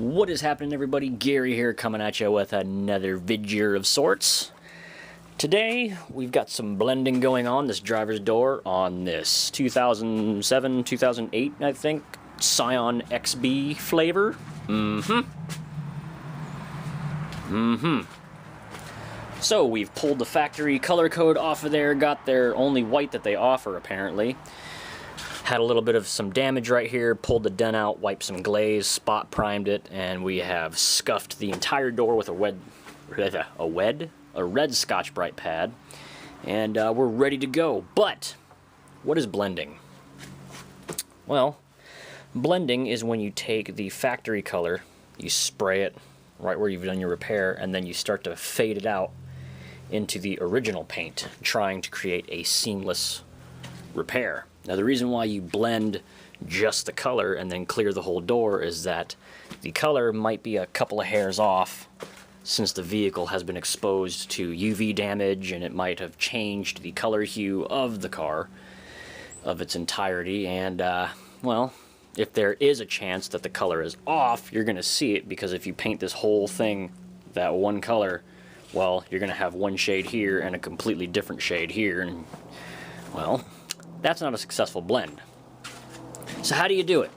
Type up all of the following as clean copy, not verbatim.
What is happening, everybody? Gary here, coming at you with another video of sorts. Today we've got some blending going on this driver's door on this 2007 2008 I think Scion XB flavor. So we've pulled the factory color code off of there, got their only white that they offer apparently. Had a little bit of some damage right here, pulled the dent out, wiped some glaze, spot primed it, and we have scuffed the entire door with a red Scotch-Brite pad, and we're ready to go. But what is blending? Well, blending is when you take the factory color, you spray it right where you've done your repair, and then you start to fade it out into the original paint, trying to create a seamless repair. Now, the reason why you blend just the color and then clear the whole door is that the color might be a couple of hairs off since the vehicle has been exposed to UV damage, and it might have changed the color hue of the car of its entirety. And well, if there is a chance that the color is off, you're going to see it, because if you paint this whole thing that one color, well, you're going to have one shade here and a completely different shade here, and well, that's not a successful blend. So how do you do it?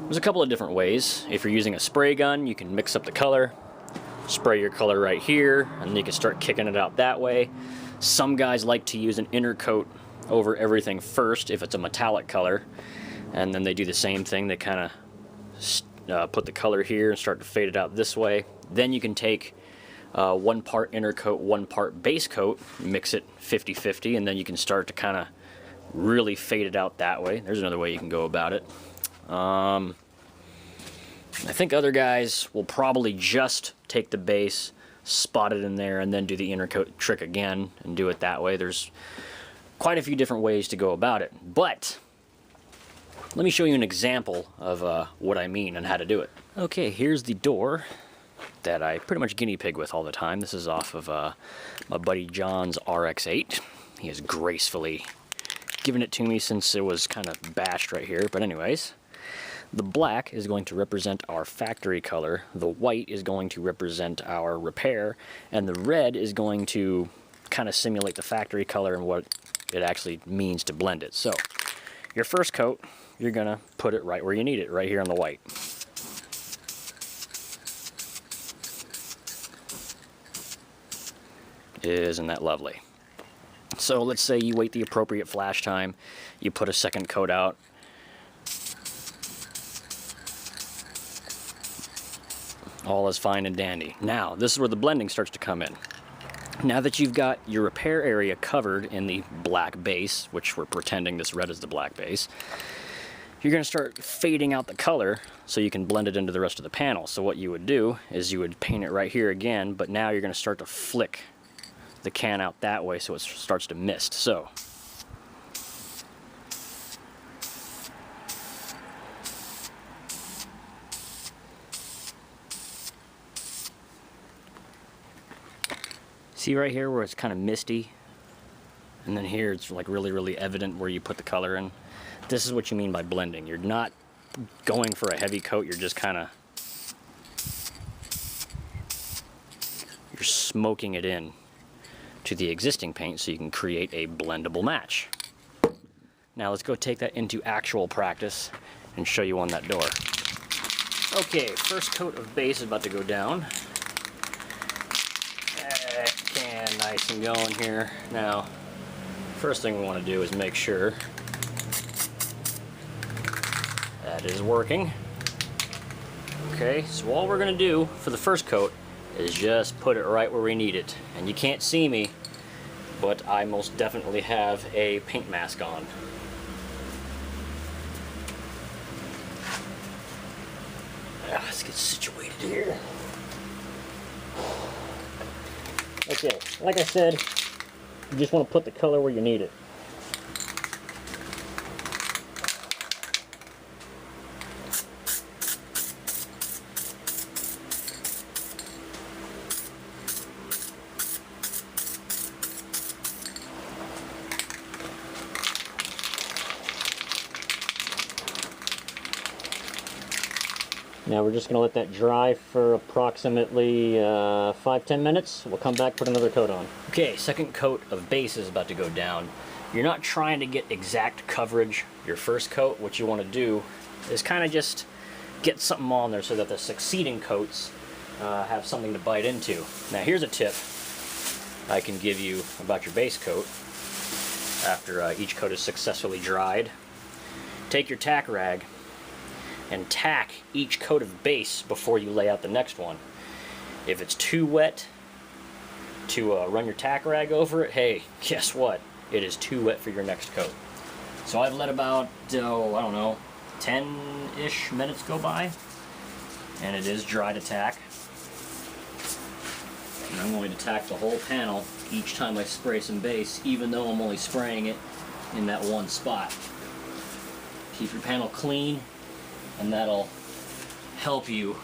There's a couple of different ways. If you're using a spray gun, you can mix up the color, spray your color right here, and then you can start kicking it out that way. Some guys like to use an inner coat over everything first if it's a metallic color, and then they do the same thing. They kind of put the color here and start to fade it out this way. Then you can take one part inner coat, one part base coat, mix it 50-50, and then you can start to kind of really fade it out that way. There's another way you can go about it. I think other guys will probably just take the base, spot it in there, and then do the inner coat trick again and do it that way. There's quite a few different ways to go about it, but let me show you an example of what I mean and how to do it. Okay, here's the door that I pretty much guinea pig with all the time. This is off of my buddy John's RX-8. He has gracefully given it to me since it was kind of bashed right here. But anyways, the black is going to represent our factory color, the white is going to represent our repair, and the red is going to kind of simulate the factory color and what it actually means to blend it. So your first coat, you're gonna put it right where you need it, right here on the white. Isn't that lovely? So let's say you wait the appropriate flash time, you put a second coat out. All is fine and dandy. Now, this is where the blending starts to come in. Now that you've got your repair area covered in the black base, which we're pretending this red is the black base, you're going to start fading out the color so you can blend it into the rest of the panel. So what you would do is you would paint it right here again, but now you're going to start to flick the can out that way so it starts to mist. So see right here where it's kind of misty, and then here it's like really evident where you put the color in. This is what you mean by blending. You're not going for a heavy coat, you're just kind of smoking it in to the existing paint so you can create a blendable match. Now let's go take that into actual practice and show you on that door. Okay, first coat of base is about to go down. Can nice and going here. Now, first thing we want to do is make sure that is working. Okay, so all we're going to do for the first coat is just put it right where we need it. And you can't see me, but I most definitely have a paint mask on. Let's get situated here. Okay, like I said, you just want to put the color where you need it. Now we're just going to let that dry for approximately 5-10 minutes. We'll come back, put another coat on. Okay, second coat of base is about to go down. You're not trying to get exact coverage your first coat. What you want to do is kind of just get something on there so that the succeeding coats have something to bite into. Now here's a tip I can give you about your base coat after each coat is successfully dried. Take your tack rag and tack each coat of base before you lay out the next one. If it's too wet to run your tack rag over it, hey, guess what? It is too wet for your next coat. So I've let about, I don't know, 10-ish minutes go by, and it is dry to tack. And I'm going to tack the whole panel each time I spray some base, even though I'm only spraying it in that one spot. Keep your panel clean, and that'll help you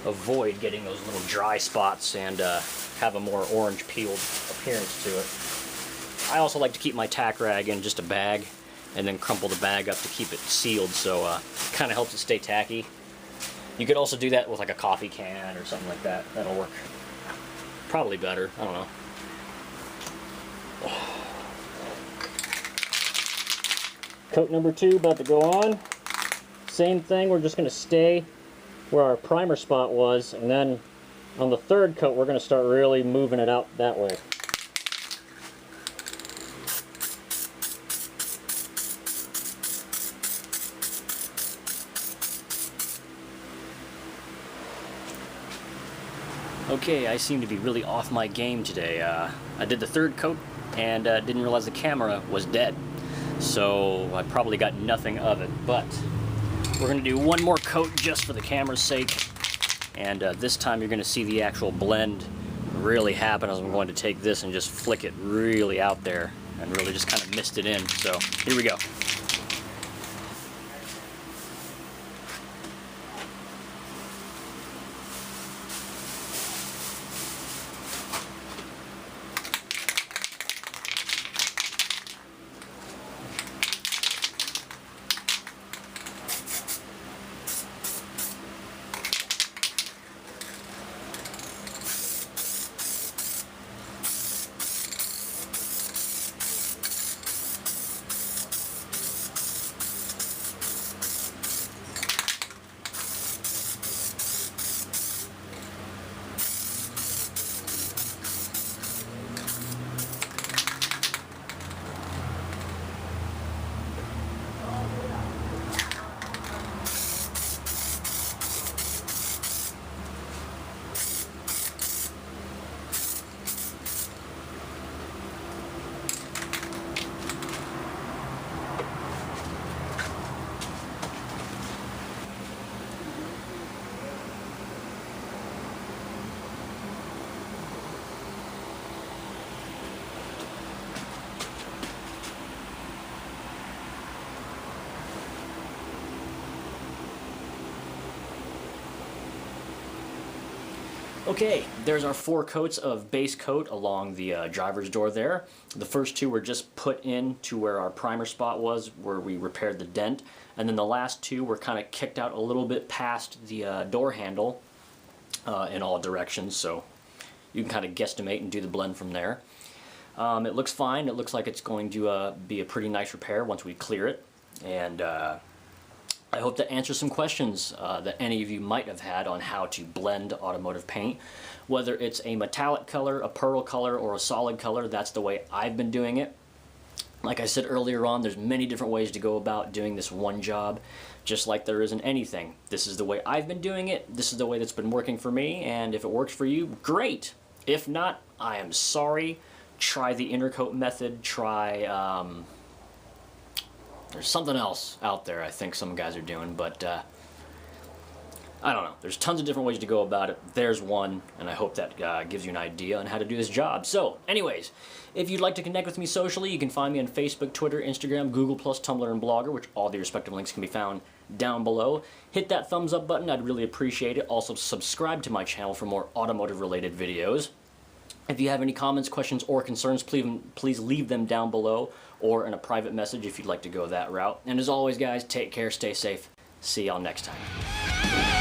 avoid getting those little dry spots and have a more orange peeled appearance to it. I also like to keep my tack rag in just a bag and then crumple the bag up to keep it sealed, so it kind of helps it stay tacky. You could also do that with like a coffee can or something like that. That'll work probably better. I don't know. Coat number 2 about to go on. Same thing, we're just going to stay where our primer spot was, and then on the third coat we're going to start really moving it out that way. Okay, I seem to be really off my game today. I did the third coat and didn't realize the camera was dead, so I probably got nothing of it, but we're going to do one more coat just for the camera's sake, and this time you're going to see the actual blend really happen as I'm going to take this and just flick it really out there and really just kind of mist it in. So here we go. Okay, there's our 4 coats of base coat along the driver's door there. The first 2 were just put in to where our primer spot was, where we repaired the dent, and then the last 2 were kind of kicked out a little bit past the door handle in all directions, so you can kind of guesstimate and do the blend from there. It looks fine. It looks like it's going to be a pretty nice repair once we clear it, and I hope that answers some questions that any of you might have had on how to blend automotive paint. Whether it's a metallic color, a pearl color, or a solid color, that's the way I've been doing it. Like I said earlier on, there's many different ways to go about doing this one job, just like there is in anything. This is the way I've been doing it, this is the way that's been working for me, and if it works for you, great. If not, I am sorry. Try the intercoat method, try there's something else out there I think some guys are doing, but I don't know. There's tons of different ways to go about it. There's one, and I hope that gives you an idea on how to do this job. So, anyways, if you'd like to connect with me socially, you can find me on Facebook, Twitter, Instagram, Google+, Tumblr, and Blogger, which all the respective links can be found down below. Hit that thumbs up button. I'd really appreciate it. Also, subscribe to my channel for more automotive-related videos. If you have any comments, questions, or concerns, please leave them down below or in a private message if you'd like to go that route. And as always, guys, take care, stay safe. See y'all next time. Yeah!